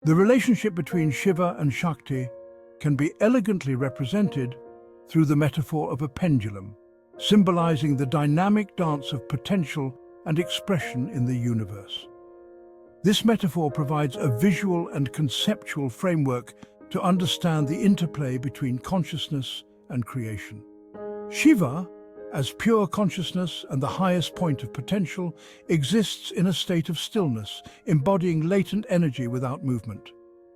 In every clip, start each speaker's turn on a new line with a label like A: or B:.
A: The relationship between Shiva and Shakti can be elegantly represented through the metaphor of a pendulum, symbolizing the dynamic dance of potential and expression in the universe. This metaphor provides a visual and conceptual framework to understand the interplay between consciousness and creation. Shiva, as pure consciousness and the highest point of potential, exists in a state of stillness, embodying latent energy without movement.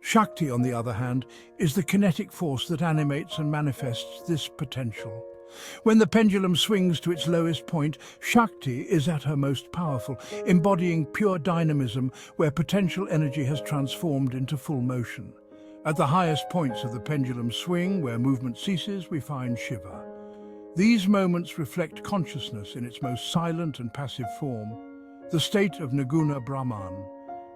A: Shakti, on the other hand, is the kinetic force that animates and manifests this potential. When the pendulum swings to its lowest point, Shakti is at her most powerful, embodying pure dynamism where potential energy has transformed into full motion. At the highest points of the pendulum swing, where movement ceases, we find Shiva. These moments reflect consciousness in its most silent and passive form, the state of Nirguna Brahman,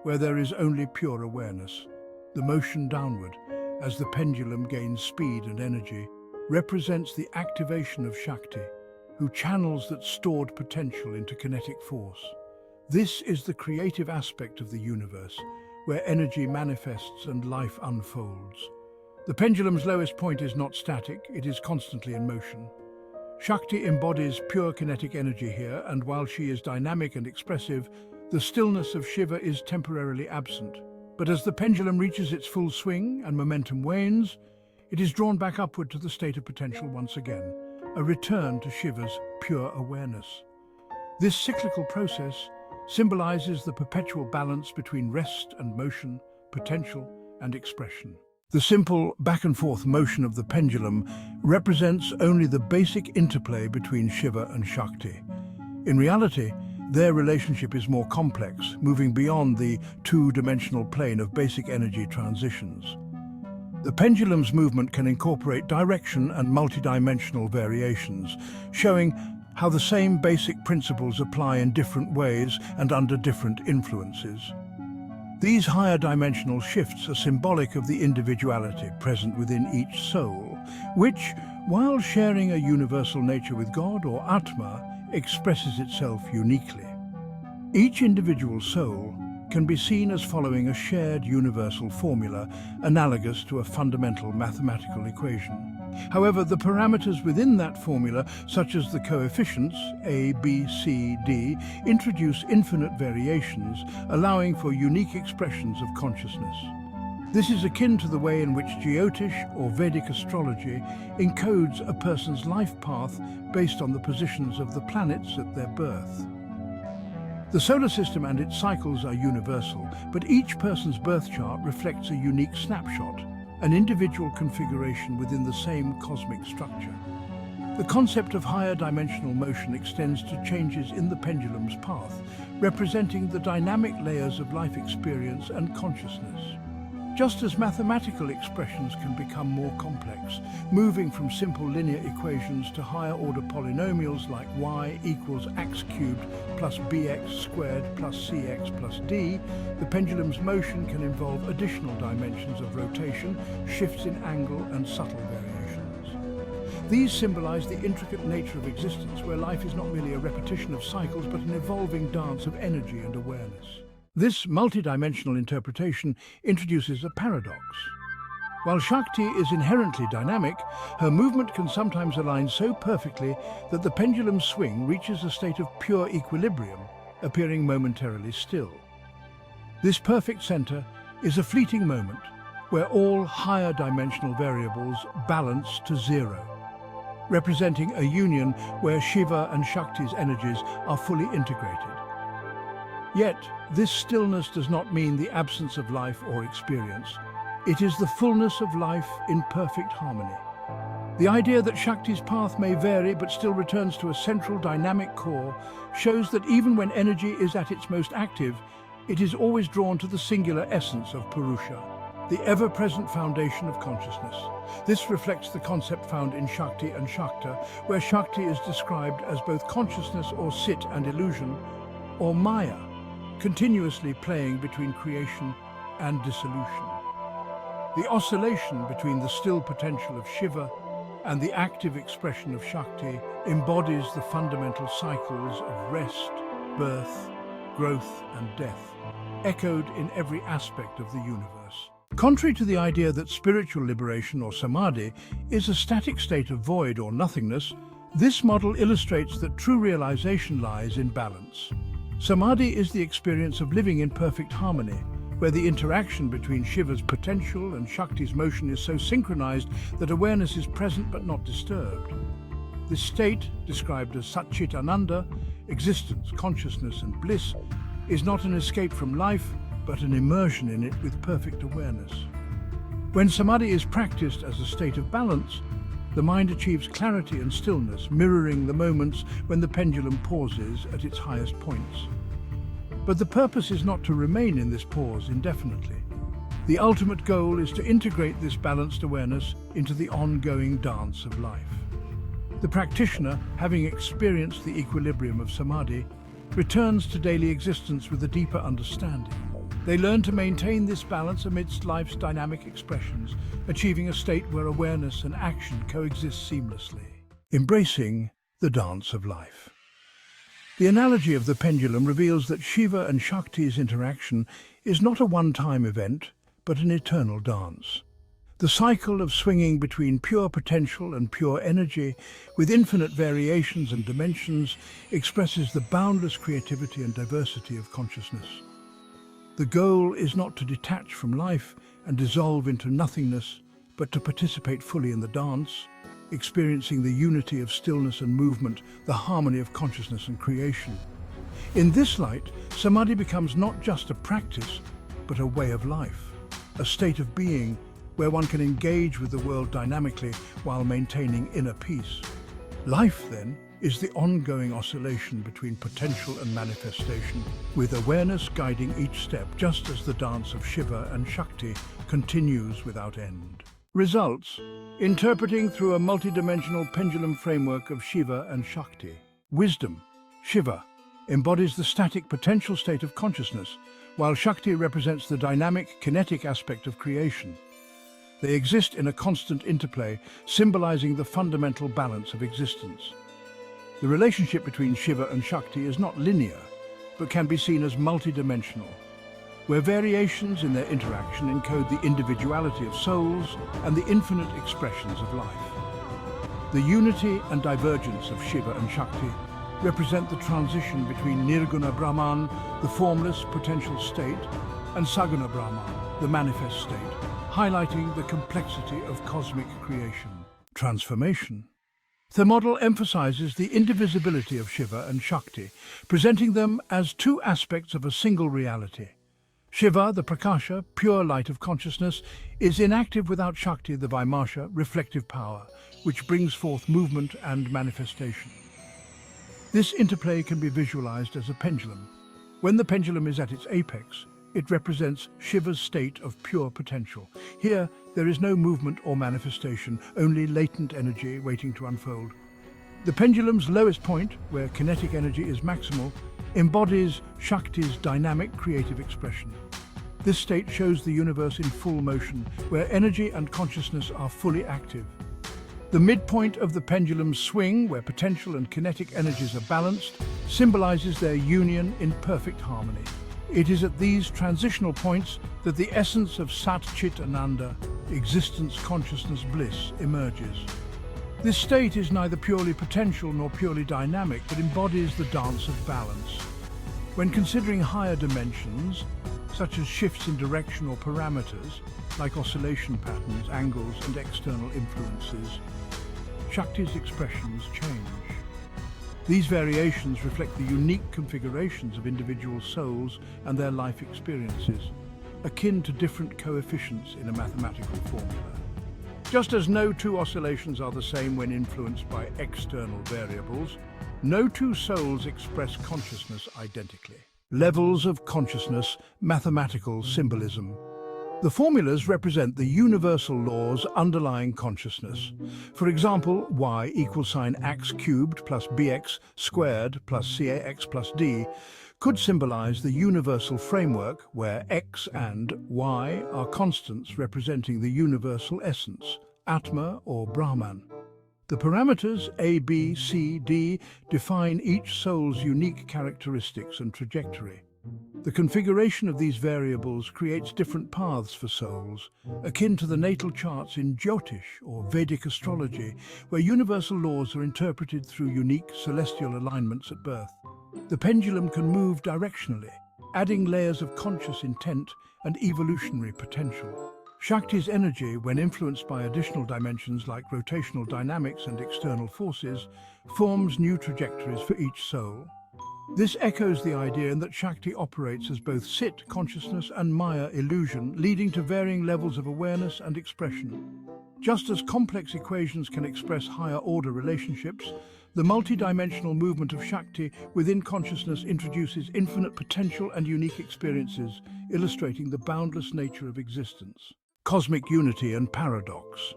A: where there is only pure awareness. The motion downward, as the pendulum gains speed and energy, represents the activation of Shakti, who channels that stored potential into kinetic force. This is the creative aspect of the universe, where energy manifests and life unfolds. The pendulum's lowest point is not static, it is constantly in motion. Shakti embodies pure kinetic energy here, and while she is dynamic and expressive, the stillness of Shiva is temporarily absent. But as the pendulum reaches its full swing and momentum wanes, it is drawn back upward to the state of potential once again, a return to Shiva's pure awareness. This cyclical process symbolizes the perpetual balance between rest and motion, potential and expression. The simple back-and-forth motion of the pendulum represents only the basic interplay between Shiva and Shakti. In reality, their relationship is more complex, moving beyond the two-dimensional plane of basic energy transitions. The pendulum's movement can incorporate direction and multidimensional variations, showing how the same basic principles apply in different ways and under different influences. These higher dimensional shifts are symbolic of the individuality present within each soul, which, while sharing a universal nature with God or Atma, expresses itself uniquely. Each individual soul can be seen as following a shared universal formula analogous to a fundamental mathematical equation. However, the parameters within that formula, such as the coefficients A, B, C, D, introduce infinite variations, allowing for unique expressions of consciousness. This is akin to the way in which Jyotish or Vedic astrology encodes a person's life path based on the positions of the planets at their birth. The solar system and its cycles are universal, but each person's birth chart reflects a unique snapshot, an individual configuration within the same cosmic structure. The concept of higher dimensional motion extends to changes in the pendulum's path, representing the dynamic layers of life experience and consciousness. Just as mathematical expressions can become more complex, moving from simple linear equations to higher-order polynomials like y equals x cubed plus bx squared plus cx plus d, the pendulum's motion can involve additional dimensions of rotation, shifts in angle, and subtle variations. These symbolize the intricate nature of existence, where life is not merely a repetition of cycles, but an evolving dance of energy and awareness. This multidimensional interpretation introduces a paradox. While Shakti is inherently dynamic, her movement can sometimes align so perfectly that the pendulum's swing reaches a state of pure equilibrium, appearing momentarily still. This perfect center is a fleeting moment where all higher dimensional variables balance to zero, representing a union where Shiva and Shakti's energies are fully integrated. Yet, this stillness does not mean the absence of life or experience. It is the fullness of life in perfect harmony. The idea that Shakti's path may vary but still returns to a central dynamic core shows that even when energy is at its most active, it is always drawn to the singular essence of Purusha, the ever-present foundation of consciousness. This reflects the concept found in Shakti and Shakta, where Shakti is described as both consciousness or sit and illusion, or Maya, continuously playing between creation and dissolution. The oscillation between the still potential of Shiva and the active expression of Shakti embodies the fundamental cycles of rest, birth, growth, and death. echoed in every aspect of the universe. Contrary to the idea that spiritual liberation or samadhi is a static state of void or nothingness, this model illustrates that true realization lies in balance. Samadhi is the experience of living in perfect harmony, where the interaction between Shiva's potential and Shakti's motion is so synchronized that awareness is present but not disturbed. This state, described as Satchit Ananda, existence, consciousness and bliss, is not an escape from life, but an immersion in it with perfect awareness. When samadhi is practiced as a state of balance, the mind achieves clarity and stillness, mirroring the moments when the pendulum pauses at its highest points. But the purpose is not to remain in this pause indefinitely. The ultimate goal is to integrate this balanced awareness into the ongoing dance of life. The practitioner, having experienced the equilibrium of samadhi, returns to daily existence with a deeper understanding. They learn to maintain this balance amidst life's dynamic expressions, achieving a state where awareness and action coexist seamlessly, embracing the dance of life. The analogy of the pendulum reveals that Shiva and Shakti's interaction is not a one-time event, but an eternal dance. The cycle of swinging between pure potential and pure energy, with infinite variations and dimensions, expresses the boundless creativity and diversity of consciousness. The goal is not to detach from life and dissolve into nothingness, but to participate fully in the dance, experiencing the unity of stillness and movement, the harmony of consciousness and creation. In this light, samadhi becomes not just a practice, but a way of life, a state of being where one can engage with the world dynamically while maintaining inner peace. Life, then, is the ongoing oscillation between potential and manifestation, with awareness guiding each step, just as the dance of Shiva and Shakti continues without end. Results: interpreting through a multidimensional pendulum framework of Shiva and Shakti. Wisdom: Shiva embodies the static potential state of consciousness, while Shakti represents the dynamic, kinetic aspect of creation. They exist in a constant interplay, symbolizing the fundamental balance of existence. The relationship between Shiva and Shakti is not linear, but can be seen as multidimensional, where variations in their interaction encode the individuality of souls and the infinite expressions of life. The unity and divergence of Shiva and Shakti represent the transition between Nirguna Brahman, the formless potential state, and Saguna Brahman, the manifest state, highlighting the complexity of cosmic creation. Transformation. The model emphasizes the indivisibility of Shiva and Shakti, presenting them as two aspects of a single reality. Shiva, the Prakasha, pure light of consciousness, is inactive without Shakti, the Vaimarsha, reflective power, which brings forth movement and manifestation. This interplay can be visualized as a pendulum. When the pendulum is at its apex, it represents Shiva's state of pure potential. Here, there is no movement or manifestation, only latent energy waiting to unfold. The pendulum's lowest point, where kinetic energy is maximal, embodies Shakti's dynamic creative expression. This state shows the universe in full motion, where energy and consciousness are fully active. The midpoint of the pendulum's swing, where potential and kinetic energies are balanced, symbolizes their union in perfect harmony. It is at these transitional points that the essence of Sat Chit Ananda, existence, consciousness, bliss, emerges. This state is neither purely potential nor purely dynamic, but embodies the dance of balance. When considering higher dimensions, such as shifts in direction or parameters, like oscillation patterns, angles, and external influences, Shakti's expressions change. These variations reflect the unique configurations of individual souls and their life experiences, akin to different coefficients in a mathematical formula. Just as no two oscillations are the same when influenced by external variables, no two souls express consciousness identically. Levels of consciousness, mathematical symbolism. The formulas represent the universal laws underlying consciousness. For example, y equals x cubed plus bx squared plus cax plus d could symbolize the universal framework where x and y are constants representing the universal essence, Atma or Brahman. The parameters a, b, c, d define each soul's unique characteristics and trajectory. The configuration of these variables creates different paths for souls, akin to the natal charts in Jyotish or Vedic astrology, where universal laws are interpreted through unique celestial alignments at birth. The pendulum can move directionally, adding layers of conscious intent and evolutionary potential. Shakti's energy, when influenced by additional dimensions like rotational dynamics and external forces, forms new trajectories for each soul. This echoes the idea that Shakti operates as both Sit consciousness and Maya illusion, leading to varying levels of awareness and expression. Just as complex equations can express higher-order relationships, the multidimensional movement of Shakti within consciousness introduces infinite potential and unique experiences, illustrating the boundless nature of existence. Cosmic unity and paradox.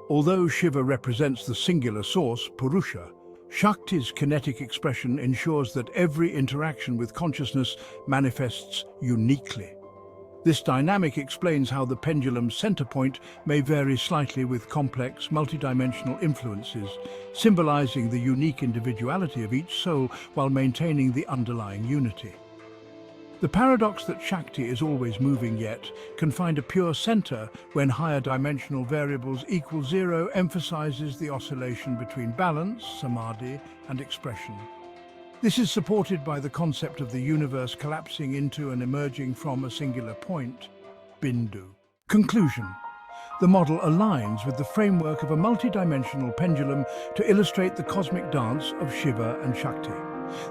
A: Although Shiva represents the singular source, Purusha, Shakti's kinetic expression ensures that every interaction with consciousness manifests uniquely. This dynamic explains how the pendulum's center point may vary slightly with complex, multidimensional influences, symbolizing the unique individuality of each soul while maintaining the underlying unity. The paradox that Shakti is always moving yet can find a pure center when higher dimensional variables equal zero emphasizes the oscillation between balance, samadhi, and expression. This is supported by the concept of the universe collapsing into and emerging from a singular point, Bindu. Conclusion. The model aligns with the framework of a multidimensional pendulum to illustrate the cosmic dance of Shiva and Shakti.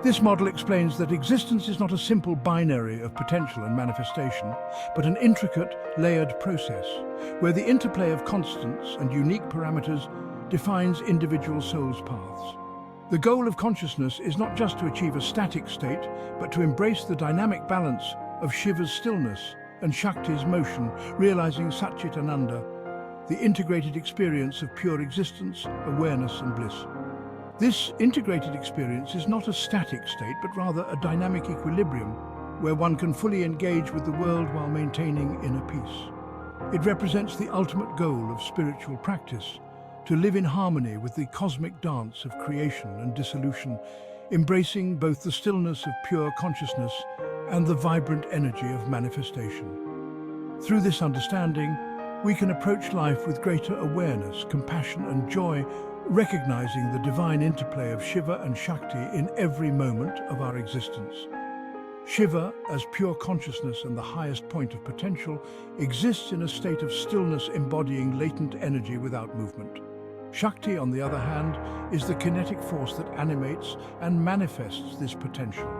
A: This model explains that existence is not a simple binary of potential and manifestation, but an intricate, layered process, where the interplay of constants and unique parameters defines individual souls' paths. The goal of consciousness is not just to achieve a static state, but to embrace the dynamic balance of Shiva's stillness and Shakti's motion, realizing Satchit Ananda, the integrated experience of pure existence, awareness and bliss. This integrated experience is not a static state, but rather a dynamic equilibrium, where one can fully engage with the world while maintaining inner peace. It represents the ultimate goal of spiritual practice, to live in harmony with the cosmic dance of creation and dissolution, embracing both the stillness of pure consciousness and the vibrant energy of manifestation. Through this understanding, we can approach life with greater awareness, compassion and joy, recognizing the divine interplay of Shiva and Shakti in every moment of our existence. Shiva, as pure consciousness and the highest point of potential, exists in a state of stillness embodying latent energy without movement. Shakti, on the other hand, is the kinetic force that animates and manifests this potential.